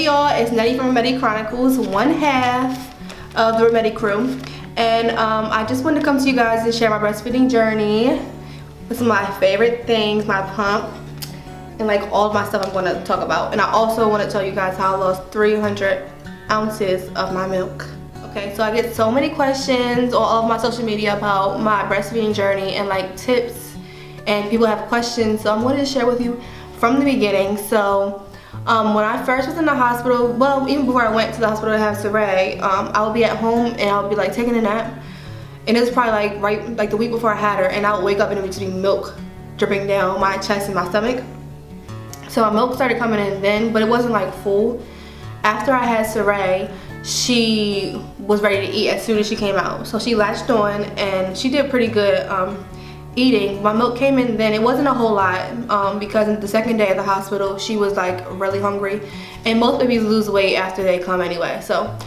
Hey y'all, it's Nettie from Rometty Chronicles, one half of the Rometty crew. And I just wanted to come to you guys and share my breastfeeding journey with some of my favorite things, my pump, and like all of my stuff I'm going to talk about. And I also want to tell you guys how I lost 300 ounces of my milk. Okay, so I get so many questions on all of my social media about my breastfeeding journey and like tips, and people have questions, so I'm going to share with you from the beginning. So when I first was in the hospital, well, even before I went to the hospital to have Saray, I would be at home and I would be like taking a nap, and it was probably like the week before I had her, and I would wake up and it would just be milk dripping down my chest and my stomach. So my milk started coming in then, but it wasn't like full. After I had Saray, she was ready to eat as soon as she came out, so she latched on and she did pretty good eating. My milk came in then. It wasn't a whole lot because the second day at the hospital she was like really hungry, and most babies lose weight after they come anyway, so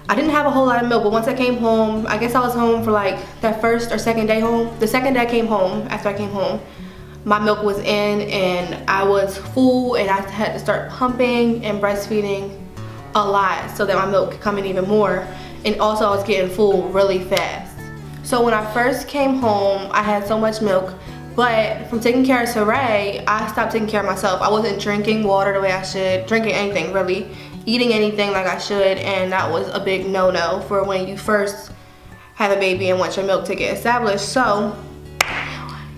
I didn't have a whole lot of milk. But once I came home, I guess I was home for like that first or second day home. The second day I came home, after I came home, my milk was in and I was full, and I had to start pumping and breastfeeding a lot so that my milk could come in even more, and also I was getting full really fast. So when I first came home, I had so much milk, but from taking care of Saray, I stopped taking care of myself. I wasn't drinking water the way I should, drinking anything really, eating anything like I should, and that was a big no-no for when you first have a baby and want your milk to get established. So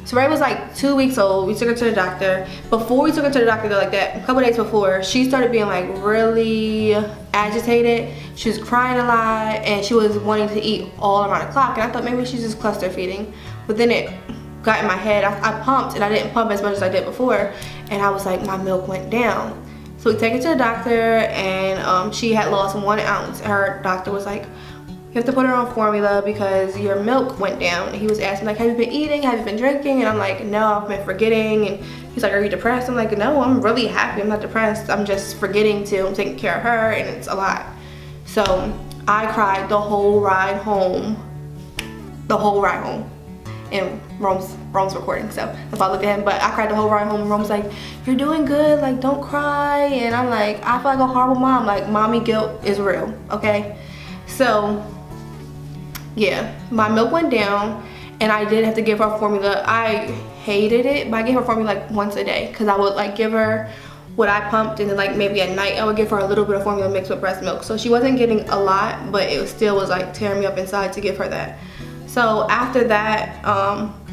Saray was like 2 weeks old. We took her to the doctor. Before we took her to the doctor though, like that, a couple days before, she started being like really agitated. She was crying a lot and she was wanting to eat all around the clock, and I thought maybe she's just cluster feeding. But then it got in my head. I pumped, and I didn't pump as much as I did before, and I was like, my milk went down. So we take her to the doctor, and she had lost 1 ounce. Her doctor was like, you have to put her on formula because your milk went down. And he was asking like, have you been eating? Have you been drinking? And I'm like, no, I've been forgetting. And he's like, are you depressed? I'm like, no, I'm really happy. I'm not depressed. I'm just forgetting to. I'm taking care of her, and it's a lot. So I cried the whole ride home. The whole ride home. And Rome's recording, so if I look at him, but I cried the whole ride home, and Rome's like, you're doing good, like don't cry. And I'm like, I feel like a horrible mom. Like, mommy guilt is real, okay? So yeah, my milk went down, and I did have to give her formula. I hated it, but I gave her formula like once a day, because I would like give her what I pumped, and then like maybe at night I would give her a little bit of formula mixed with breast milk. So she wasn't getting a lot, but it still was like tearing me up inside to give her that. So after that,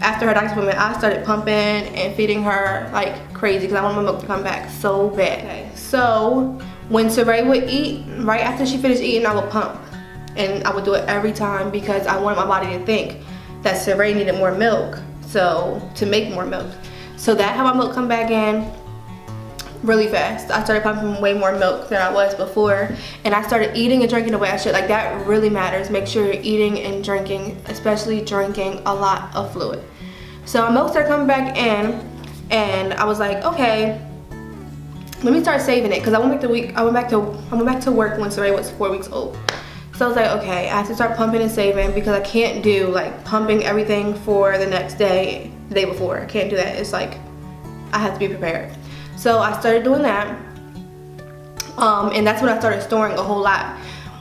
after her doctor's appointment, I started pumping and feeding her like crazy because I wanted my milk to come back so bad. Okay. So when Saray would eat, right after she finished eating, I would pump. And I would do it every time because I wanted my body to think that Saray needed more milk, so to make more milk. So that had my milk come back in really fast. I started pumping way more milk than I was before, and I started eating and drinking the way I should. Like, that really matters. Make sure you're eating and drinking, especially drinking a lot of fluid. So my milk started coming back in, and I was like, okay, let me start saving it, because I went back to work when Saray was 4 weeks old. So I was like, okay, I have to start pumping and saving, because I can't do like pumping everything for the next day, the day before. I can't do that. It's like, I have to be prepared. So I started doing that, and that's when I started storing a whole lot.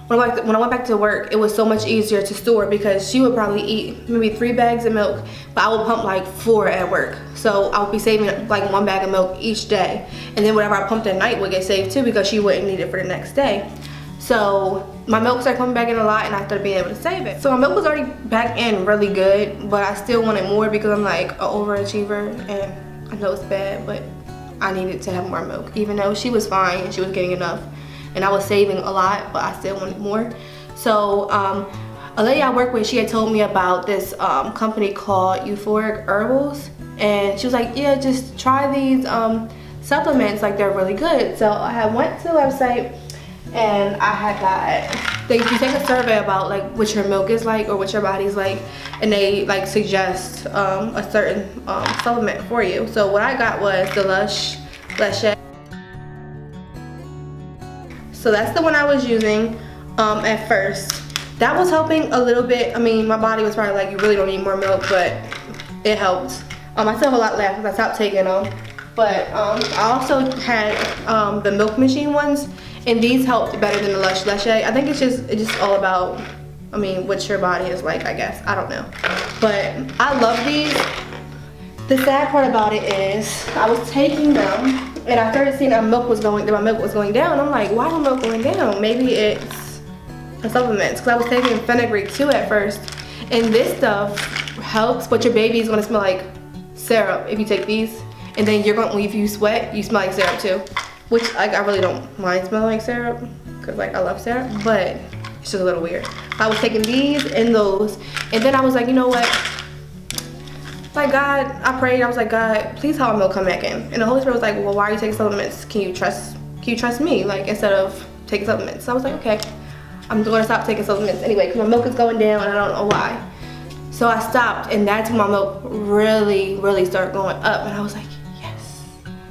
When I went back to work, it was so much easier to store because she would probably eat maybe 3 bags of milk, but I would pump like 4 at work. So I would be saving like 1 bag of milk each day, and then whatever I pumped at night would get saved too, because she wouldn't need it for the next day. So my milk started coming back in a lot, and I started being able to save it. So my milk was already back in really good, but I still wanted more because I'm like an overachiever, and I know it's bad, but I needed to have more milk. Even though she was fine and she was getting enough, and I was saving a lot, but I still wanted more. So a lady I work with, she had told me about this company called Euphoric Herbals, and she was like, yeah, just try these supplements, like they're really good. So I had went to the website, and I had got, you take a survey about like what your milk is like or what your body's like, and they like suggest a certain supplement for you. So what I got was the Lush. So that's the one I was using at first. That was helping a little bit. I mean, my body was probably like, you really don't need more milk, but it helped. I still have a lot left because I stopped taking them. But I also had the milk machine ones, And these helped better than the Lush Leche. I think it's just all about, I mean, what your body is like, I guess. I don't know. But I love these. The sad part about it is I was taking them and I started seeing that my milk was going down. I'm like, why is my milk going down? Maybe it's the supplements, because I was taking fenugreek too at first. And this stuff helps, but your baby is gonna smell like syrup if you take these. And then if you sweat, you smell like syrup too. Which like, I really don't mind smelling like syrup, because like I love syrup, but it's just a little weird. I was taking these and those, and then I was like, you know what? Like, God, I prayed. I was like, God, please help my milk come back in. And the Holy Spirit was like, well, why are you taking supplements? Can you trust me? Like, instead of taking supplements. So I was like, okay, I'm gonna stop taking supplements anyway, because my milk is going down and I don't know why. So I stopped, and that's when my milk really started going up, and I was like, yes.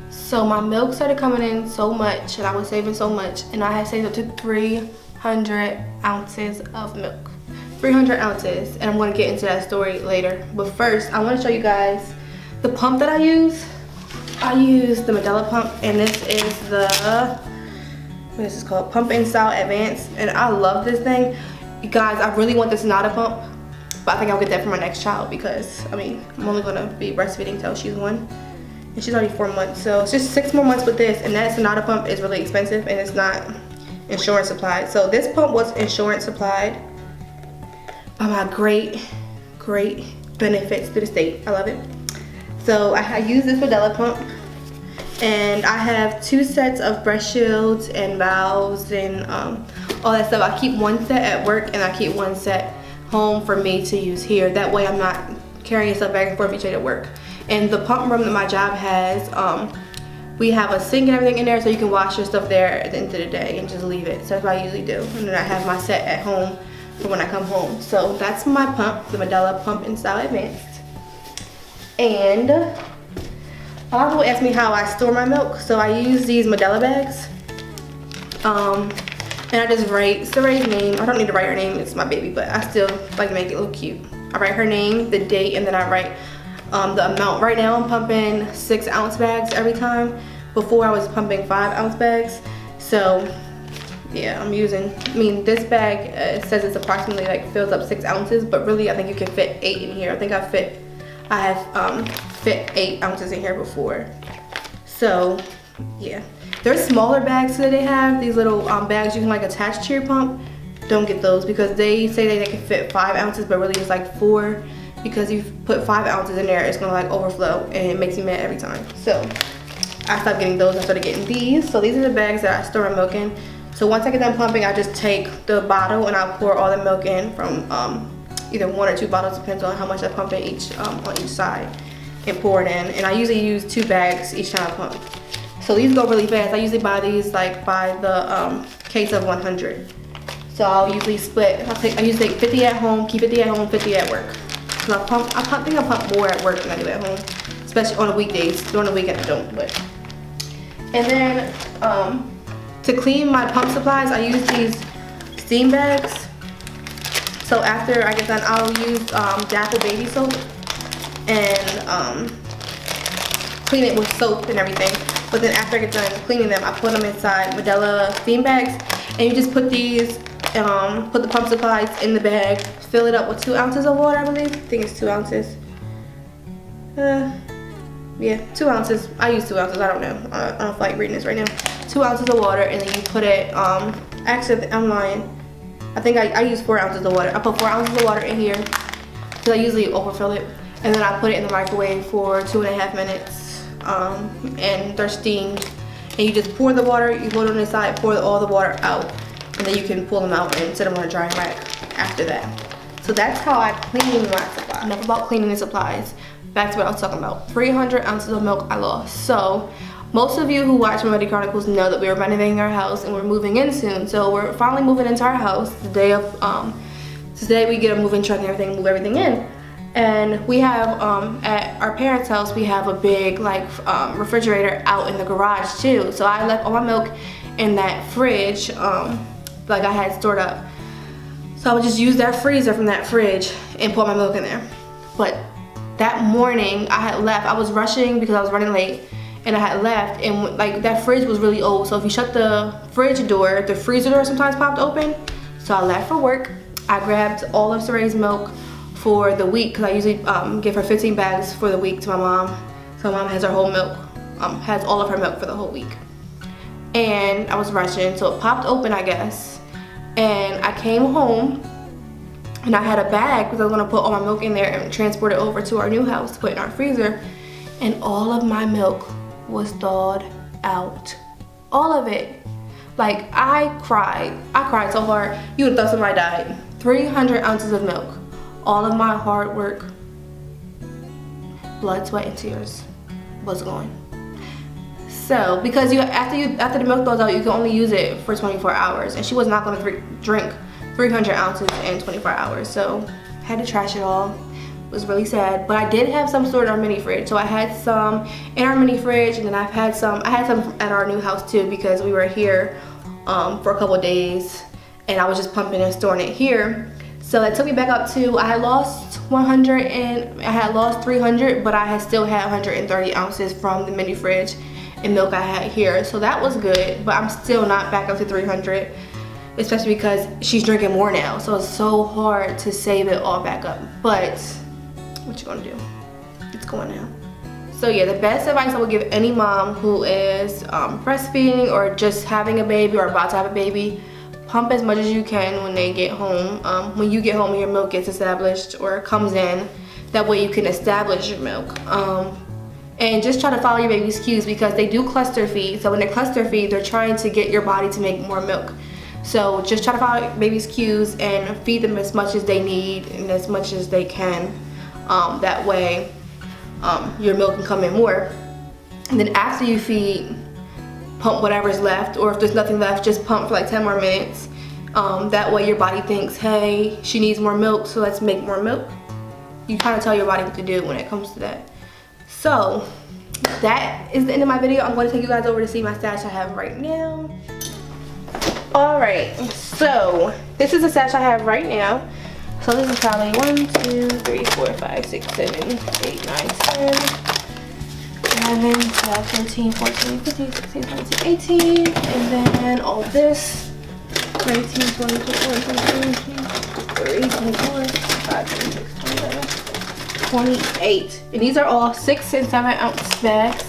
So my milk started coming in so much, and I was saving so much, and I had saved up to 300 ounces of milk. 300 ounces, and I'm going to get into that story later. But first, I want to show you guys the pump that I use. I use the Medela pump, and this is the, what is this called? Pump and Style Advanced, and I love this thing. You guys, I really want this Sonata pump, but I think I'll get that for my next child, because, I mean, I'm only going to be breastfeeding till she's 1, and she's already 4 months. So it's just 6 more months with this, and that Sonata pump is really expensive, and it's not insurance supplied. So this pump was insurance supplied by my great benefits to the state. I love it. So I use this Medela pump, and I have 2 sets of breast shields and valves and all that stuff. I keep 1 set at work, and I keep 1 set home for me to use here. That way I'm not carrying stuff back and forth each day at work. And the pump room that my job has, we have a sink and everything in there, so you can wash your stuff there at the end of the day and just leave it. So that's what I usually do. And then I have my set at home for when I come home. So that's my pump, the Medela Pump and Style Advanced. And a lot of people ask me how I store my milk. So I use these Medela bags. And I just write Saray's name. I don't need to write her name, it's my baby, but I still like to make it look cute. I write her name, the date, and then I write the amount. Right now I'm pumping 6-ounce bags every time. Before I was pumping 5-ounce bags. So yeah, this bag says it's approximately like fills up 6 ounces, but really I think you can fit 8 in here. I think I have fit 8 ounces in here before. So yeah, there's smaller bags that they have, these little bags you can like attach to your pump. Don't get those, because they say they can fit 5 ounces, but really it's like 4, because you put 5 ounces in there, it's gonna like overflow, and it makes me mad every time. So I stopped getting those. I started getting these. So these are the bags that I store my milk in. So once I get done pumping, I just take the bottle and I'll pour all the milk in from either 1 or 2 bottles, depends on how much I pump in on each side, and pour it in. And I usually use 2 bags each time I pump. So these go really fast. I usually buy these like by the case of 100. So I'll usually split. I usually take 50 at home, keep 50 at home, 50 at work. So I think I pump more at work than I do at home, especially on the weekdays. During the weekend I don't. But and then to clean my pump supplies, I use these steam bags. So after I get done, I'll use Dapple baby soap and clean it with soap and everything. But then after I get done cleaning them, I put them inside Medela steam bags, and you just put these, put the pump supplies in the bag, fill it up with 2 ounces of water, I believe. I think it's 2 ounces. Yeah, 2 ounces. I use 2 ounces. I don't know. I don't feel like reading this right now. 2 ounces of water, and then you put it. Actually, I'm lying. I think I use 4 ounces of water. I put 4 ounces of water in here because I usually overfill it, and then I put it in the microwave for 2.5 minutes. And they're steamed. And you just pour the water. You put it on the side. Pour all the water out, and then you can pull them out and set them on a drying rack after that. So that's how I clean my supplies. Enough about cleaning the supplies. Back to what I was talking about. 300 ounces of milk I lost. So most of you who watch Rometty Chronicles know that we are renovating our house and we're moving in soon. So we're finally moving into our house the day of, today we get a moving truck and everything, move everything in. And we have, at our parents' house, we have a big refrigerator out in the garage too. So I left all my milk in that fridge, like I had stored up. So I would just use that freezer from that fridge and put my milk in there. But that morning I had left, I was rushing because I was running late, and I had left, and like that fridge was really old, so if you shut the fridge door, the freezer door sometimes popped open. So I left for work. I grabbed all of Serena's milk for the week, because I usually give her 15 bags for the week to my mom. So my mom has her whole milk, has all of her milk for the whole week. And I was rushing, so it popped open, I guess. And I came home, and I had a bag because I was gonna put all my milk in there and transport it over to our new house to put in our freezer. And all of my milk was thawed out. All of it. Like, I cried so hard, you would have thought somebody died. 300 ounces of milk. All of my hard work, blood, sweat, and tears was gone. So, because after the milk thaws out, you can only use it for 24 hours. And she was not gonna drink 300 ounces in 24 hours. So, I had to trash it all. It was really sad, but I did have some stored in our mini fridge. So I had some in our mini fridge, and then I had some at our new house too, because we were here for a couple of days, and I was just pumping and storing it here. So that took me back up to, I had lost 100 and I had lost 300, but I had still had 130 ounces from the mini fridge and milk I had here. So that was good, but I'm still not back up to 300, especially because she's drinking more now. So it's so hard to save it all back up. But what you gonna do? It's going now. So yeah, the best advice I would give any mom who is breastfeeding or just having a baby or about to have a baby, pump as much as you can when they get home. When you get home and your milk gets established or comes in, that way you can establish your milk. And just try to follow your baby's cues, because they do cluster feed. So when they cluster feed, they're trying to get your body to make more milk. So just try to follow your baby's cues and feed them as much as they need and as much as they can. That way your milk can come in more. And then after you feed, pump whatever's left, or if there's nothing left, just pump for like 10 more minutes. That way your body thinks, hey, she needs more milk, so let's make more milk. You kind of tell your body what to do when it comes to that. So that is the end of my video. I'm going to take you guys over to see my stash I have right now. Alright, so this is the stash I have right now. So this is probably 1, 2, 3, 4, 5, 6, 7, 8, 9, 10, 11, 12, 13, 14, 15, 16, 17, 18. And then all this, 19, 20, 21, 22, 23, 24, 25, 26, 27, 28. And these are all 6 and 7 ounce bags.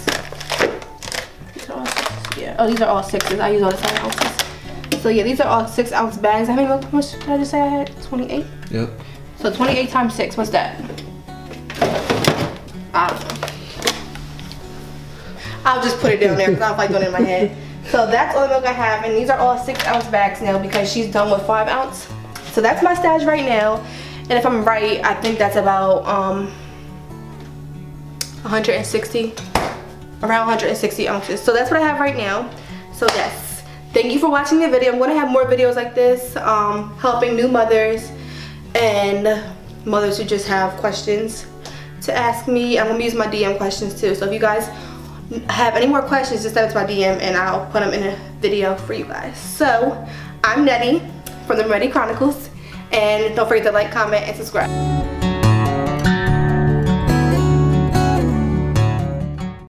These are all 6, yeah. Oh, these are all 6s. I use all the 7 ounces. So yeah, these are all 6 ounce bags. How many milk? How much did I just say I had? 28? Yep. So 28 times 6, what's that? I don't know. I'll just put it down there because I don't like doing it in my head. So that's all the milk I have, and these are all 6 ounce bags now because she's done with 5 ounce. So that's my stash right now. And if I'm right, I think that's about 160, around 160 ounces. So that's what I have right now. So yes. Thank you for watching the video. I'm going to have more videos like this, helping new mothers and mothers who just have questions to ask me. I'm going to use my DM questions too. So if you guys have any more questions, just send it to my DM and I'll put them in a video for you guys. So I'm Nettie from the Rometty Chronicles, and don't forget to like, comment, and subscribe.